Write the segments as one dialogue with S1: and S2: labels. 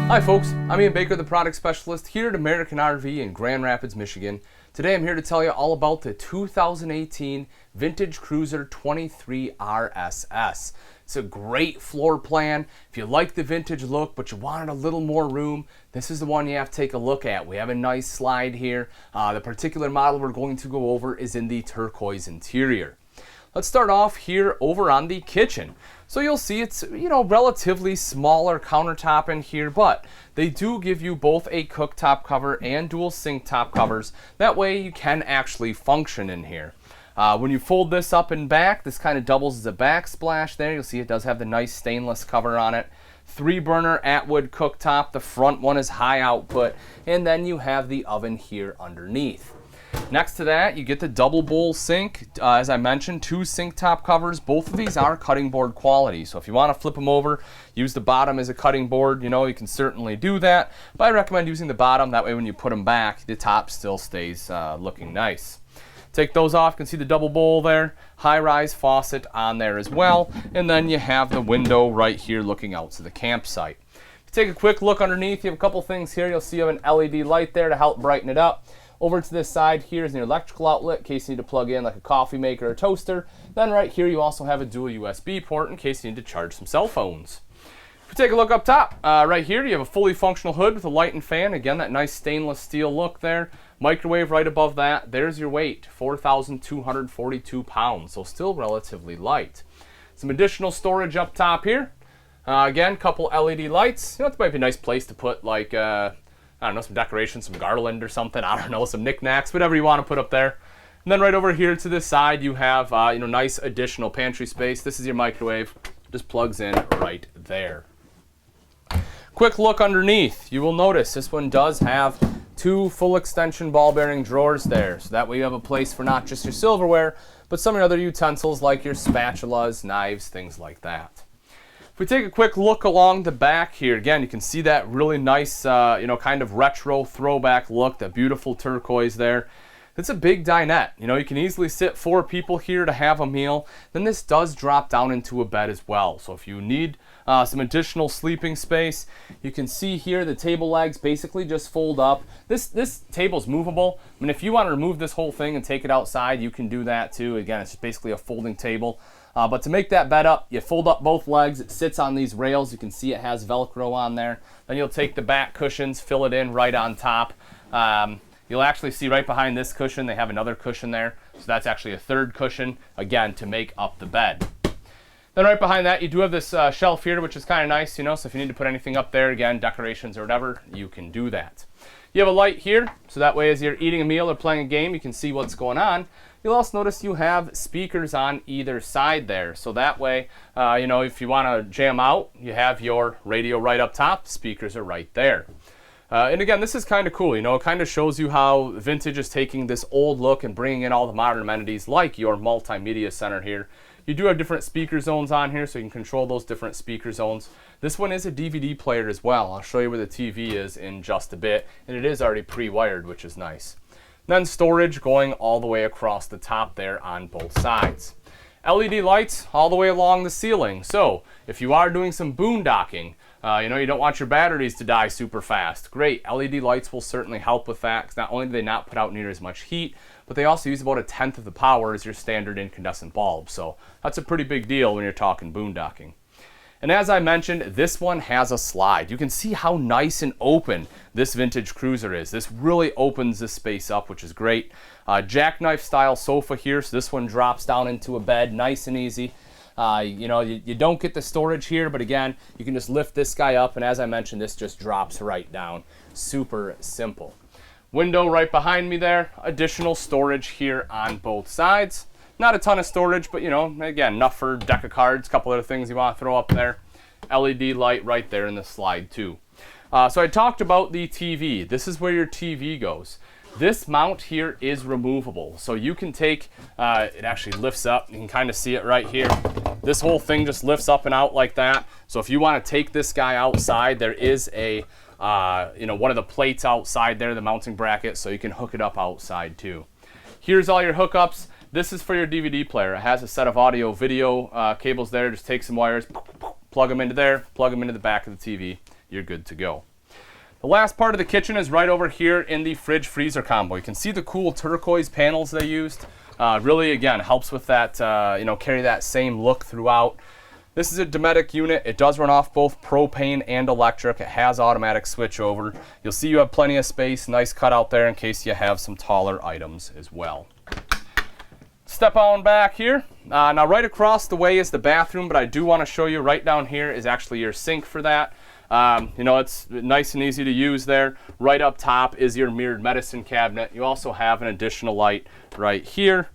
S1: Hi folks, I'm Ian Baker, the product specialist here at American RV in Grand Rapids, Michigan. Today I'm here to tell you all about the 2018 Vintage Cruiser 23 RSS. It's a great floor plan. If you like the vintage look but you wanted a little more room, this is the one you have to take a look at. We have a nice slide here. The particular model we're going to go over is in the turquoise interior. Let's start off here over on the kitchen. So you'll see it's, relatively smaller countertop in here, but they do give you both a cooktop cover and dual sink top covers. That way you can actually function in here. When you fold this up and back, this kind of doubles as a backsplash there. You'll see it does have the nice stainless cover on it. 3-burner Atwood cooktop. The front one is high output, and then you have the oven here underneath. Next to that, you get the double bowl sink. As I mentioned, 2 sink top covers. Both of these are cutting board quality, so if you want to flip them over, use the bottom as a cutting board, you can certainly do that. But I recommend using the bottom. That way when you put them back, the top still stays looking nice. Take those off. You can see the double bowl there. High-rise faucet on there as well. And then you have the window right here looking out to the campsite. If you take a quick look underneath, you have a couple things here. You'll see you have an LED light there to help brighten it up. Over to this side here is an electrical outlet in case you need to plug in like a coffee maker or toaster. Then right here you also have a dual USB port in case you need to charge some cell phones. If you take a look up top, right here you have a fully functional hood with a light and fan. Again, that nice stainless steel look there. Microwave right above that. There's your weight, 4,242 pounds, so still relatively light. Some additional storage up top here. Again, couple LED lights. That might be a nice place to put like some decorations, some garland or something. Some knickknacks, whatever you want to put up there. And then right over here to this side, you have nice additional pantry space. This is your microwave. Just plugs in right there. Quick look underneath. You will notice this one does have 2 full extension ball bearing drawers there. So that way you have a place for not just your silverware, but some of your other utensils like your spatulas, knives, things like that. If we take a quick look along the back here, again, you can see that really nice, kind of retro throwback look, that beautiful turquoise there. It's a big dinette. You can easily sit 4 people here to have a meal. Then this does drop down into a bed as well. So if you need some additional sleeping space, you can see here the table legs basically just fold up. This table's movable. I mean, if you want to remove this whole thing and take it outside, you can do that too. Again, it's just basically a folding table. But to make that bed up, you fold up both legs. It sits on these rails. You can see it has Velcro on there. Then you'll take the back cushions, fill it in right on top. You'll actually see right behind this cushion, they have another cushion there. So that's actually a 3rd cushion, again, to make up the bed. Then right behind that, you do have this shelf here, which is kind of nice, so if you need to put anything up there, again, decorations or whatever, you can do that. You have a light here, so that way as you're eating a meal or playing a game, you can see what's going on. You'll also notice you have speakers on either side there. So that way, if you want to jam out, you have your radio right up top. Speakers are right there. And again, this is kind of cool. It kind of shows you how vintage is taking this old look and bringing in all the modern amenities like your multimedia center here. You do have different speaker zones on here, so you can control those different speaker zones. This one is a DVD player as well. I'll show you where the TV is in just a bit. And it is already pre-wired, which is nice. Then storage going all the way across the top there on both sides. LED lights all the way along the ceiling. So if you are doing some boondocking, you don't want your batteries to die super fast. Great, LED lights will certainly help with that, because not only do they not put out near as much heat, but they also use about 1/10 of the power as your standard incandescent bulb. So that's a pretty big deal when you're talking boondocking. And as I mentioned, this one has a slide. You can see how nice and open this vintage cruiser is. This really opens this space up, which is great. Jackknife style sofa here, so this one drops down into a bed, nice and easy. You don't get the storage here, but again, you can just lift this guy up, and as I mentioned, this just drops right down. Super simple. Window right behind me there. Additional storage here on both sides. Not a ton of storage, but again, enough for a deck of cards, a couple other things you want to throw up there. LED light right there in the slide too. So I talked about the TV. This is where your TV goes. This mount here is removable. So you can take, it actually lifts up. You can kind of see it right here. This whole thing just lifts up and out like that. So if you want to take this guy outside, there is a, one of the plates outside there, the mounting bracket, so you can hook it up outside too. Here's all your hookups. This is for your DVD player. It has a set of audio video cables there. Just take some wires, plug them into there, plug them into the back of the TV. You're good to go. The last part of the kitchen is right over here in the fridge freezer combo. You can see the cool turquoise panels they used. Really, again, helps with that, carry that same look throughout. This is a Dinette unit. It does run off both propane and electric. It has automatic switchover. You'll see you have plenty of space, nice cutout there in case you have some taller items as well. Step on back here. Now right across the way is the bathroom, but I do want to show you right down here is actually your sink for that. It's nice and easy to use there. Right up top is your mirrored medicine cabinet. You also have an additional light right here.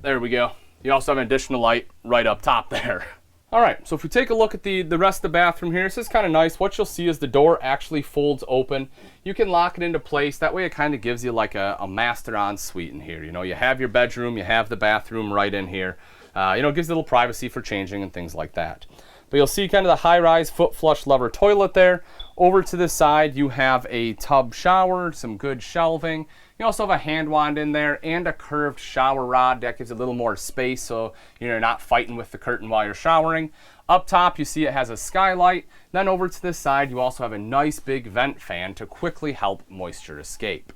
S1: There we go. You also have an additional light right up top there. All right, so if we take a look at the rest of the bathroom here, this is kind of nice. What you'll see is the door actually folds open. You can lock it into place. That way it kind of gives you like a master ensuite in here. You have your bedroom, you have the bathroom right in here. It gives you a little privacy for changing and things like that. But you'll see kind of the high-rise foot flush lever toilet there. Over to the side, you have a tub shower, some good shelving. You also have a hand wand in there and a curved shower rod. That gives a little more space so you're not fighting with the curtain while you're showering. Up top, you see it has a skylight. Then over to this side, you also have a nice big vent fan to quickly help moisture escape.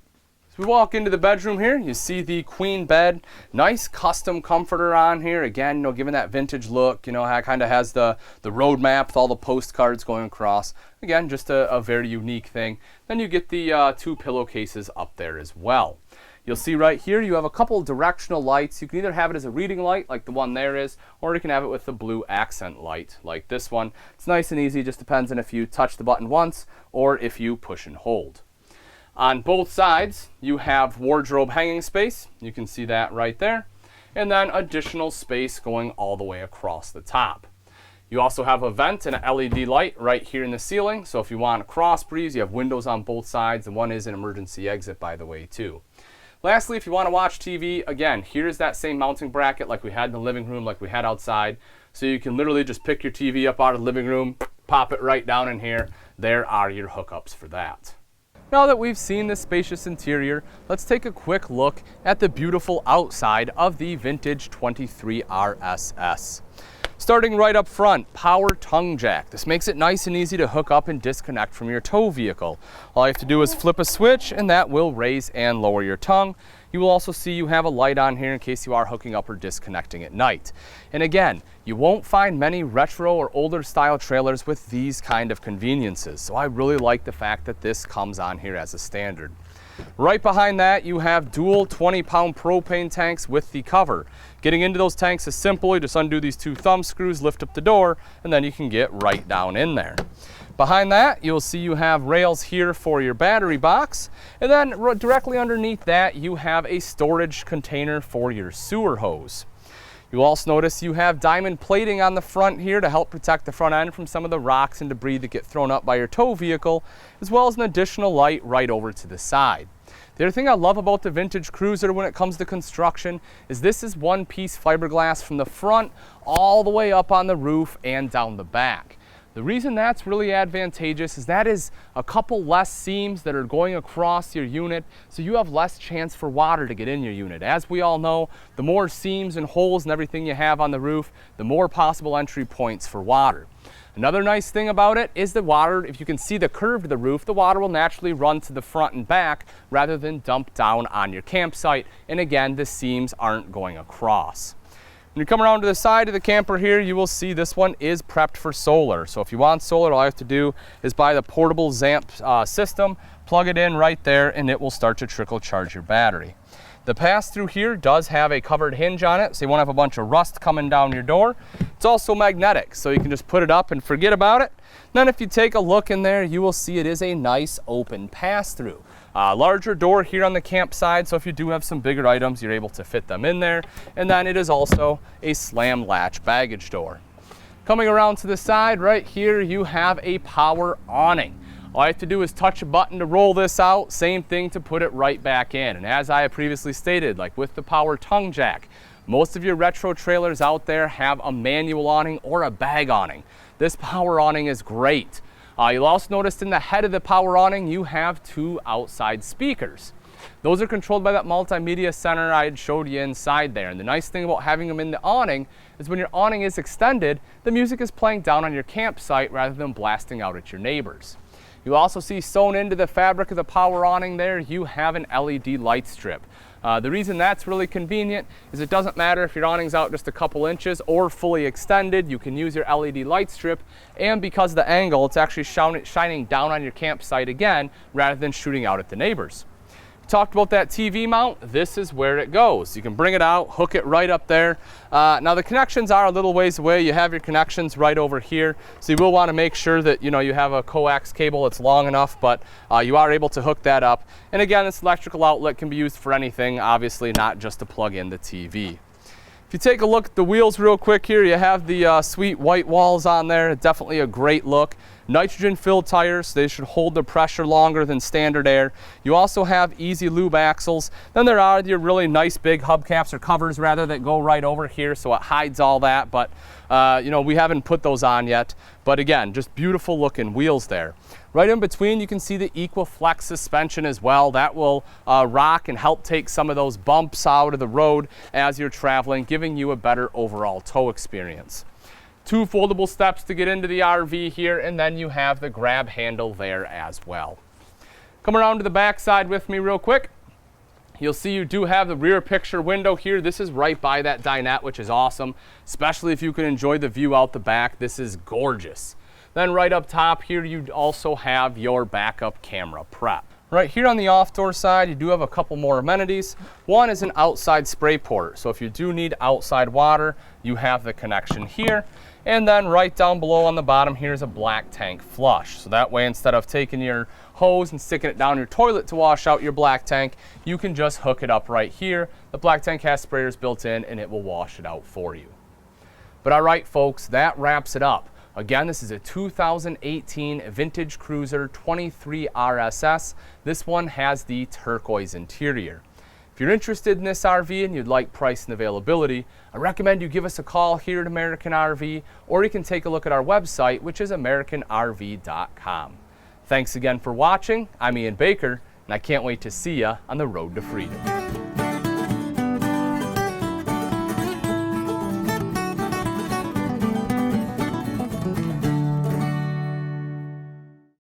S1: As we walk into the bedroom here, you see the queen bed, nice custom comforter on here. Again, giving that vintage look, how it kind of has the road map with all the postcards going across. Again, just a very unique thing. Then you get the 2 pillowcases up there as well. You'll see right here you have a couple directional lights. You can either have it as a reading light like the one there is, or you can have it with the blue accent light like this one. It's nice and easy, just depends on if you touch the button once or if you push and hold. On both sides, you have wardrobe hanging space. You can see that right there. And then additional space going all the way across the top. You also have a vent and an LED light right here in the ceiling. So if you want a cross breeze, you have windows on both sides, and one is an emergency exit, by the way, too. Lastly, if you want to watch TV, again, here's that same mounting bracket like we had in the living room, like we had outside. So you can literally just pick your TV up out of the living room, pop it right down in here. There are your hookups for that. Now that we've seen the spacious interior, let's take a quick look at the beautiful outside of the vintage 23 RSS. Starting right up front, power tongue jack. This makes it nice and easy to hook up and disconnect from your tow vehicle. All you have to do is flip a switch and that will raise and lower your tongue. You will also see you have a light on here in case you are hooking up or disconnecting at night. And again, you won't find many retro or older style trailers with these kind of conveniences. So I really like the fact that this comes on here as a standard. Right behind that, you have dual 20-pound propane tanks with the cover. Getting into those tanks is simple. You just undo these 2 thumb screws, lift up the door, and then you can get right down in there. Behind that, you'll see you have rails here for your battery box, and then directly underneath that, you have a storage container for your sewer hose. You'll also notice you have diamond plating on the front here to help protect the front end from some of the rocks and debris that get thrown up by your tow vehicle, as well as an additional light right over to the side. The other thing I love about the vintage cruiser when it comes to construction is this is one-piece fiberglass from the front all the way up on the roof and down the back. The reason that's really advantageous is that is a couple less seams that are going across your unit, so you have less chance for water to get in your unit. As we all know, the more seams and holes and everything you have on the roof, the more possible entry points for water. Another nice thing about it is the water, if you can see the curve of the roof, the water will naturally run to the front and back rather than dump down on your campsite. And again, the seams aren't going across. When you come around to the side of the camper here, you will see this one is prepped for solar. So if you want solar, all you have to do is buy the portable ZAMP system, plug it in right there, and it will start to trickle charge your battery. The pass-through here does have a covered hinge on it, so you won't have a bunch of rust coming down your door. It's also magnetic, so you can just put it up and forget about it. Then if you take a look in there, you will see it is a nice open pass-through. Larger door here on the campsite, so if you do have some bigger items, you're able to fit them in there. And then it is also a slam latch baggage door. Coming around to the side right here, you have a power awning. All you have to do is touch a button to roll this out, same thing to put it right back in. And as I have previously stated, like with the power tongue jack, most of your retro trailers out there have a manual awning or a bag awning. This power awning is great. You'll also notice in the head of the power awning, you have 2 outside speakers. Those are controlled by that multimedia center I had showed you inside there. And the nice thing about having them in the awning is when your awning is extended, the music is playing down on your campsite rather than blasting out at your neighbors. You also see sewn into the fabric of the power awning there, you have an LED light strip. The reason that's really convenient is it doesn't matter if your awning's out just a couple inches or fully extended, you can use your LED light strip, and because of the angle, it's actually shining down on your campsite again rather than shooting out at the neighbors. Talked about that TV mount, this is where it goes. You can bring it out, hook it right up there. Now the connections are a little ways away. You have your connections right over here, so you will want to make sure that you have a coax cable that's long enough, but you are able to hook that up. And again, this electrical outlet can be used for anything, obviously not just to plug in the TV. If you take a look at the wheels real quick here, you have the sweet white walls on there, definitely a great look. Nitrogen filled tires, they should hold the pressure longer than standard air. You also have easy lube axles. Then there are your really nice big hubcaps or covers rather that go right over here, so it hides all that, but we haven't put those on yet. But again, just beautiful looking wheels there. Right in between, you can see the EquiFlex suspension as well. That will rock and help take some of those bumps out of the road as you're traveling, giving you a better overall tow experience. 2 foldable steps to get into the RV here, and then you have the grab handle there as well. Come around to the back side with me real quick. You'll see you do have the rear picture window here. This is right by that dinette, which is awesome, especially if you can enjoy the view out the back. This is gorgeous. Then right up top here, you also have your backup camera prep. Right here on the off-door side, you do have a couple more amenities. One is an outside spray port. So if you do need outside water, you have the connection here. And then right down below on the bottom here is a black tank flush. So that way, instead of taking your hose and sticking it down your toilet to wash out your black tank, you can just hook it up right here. The black tank has sprayers built in and it will wash it out for you. But all right, folks, that wraps it up. Again, this is a 2018 Vintage Cruiser 23 RSS. This one has the turquoise interior. If you're interested in this RV and you'd like price and availability, I recommend you give us a call here at American RV, or you can take a look at our website, which is AmericanRV.com. Thanks again for watching. I'm Ian Baker, and I can't wait to see you on the road to freedom.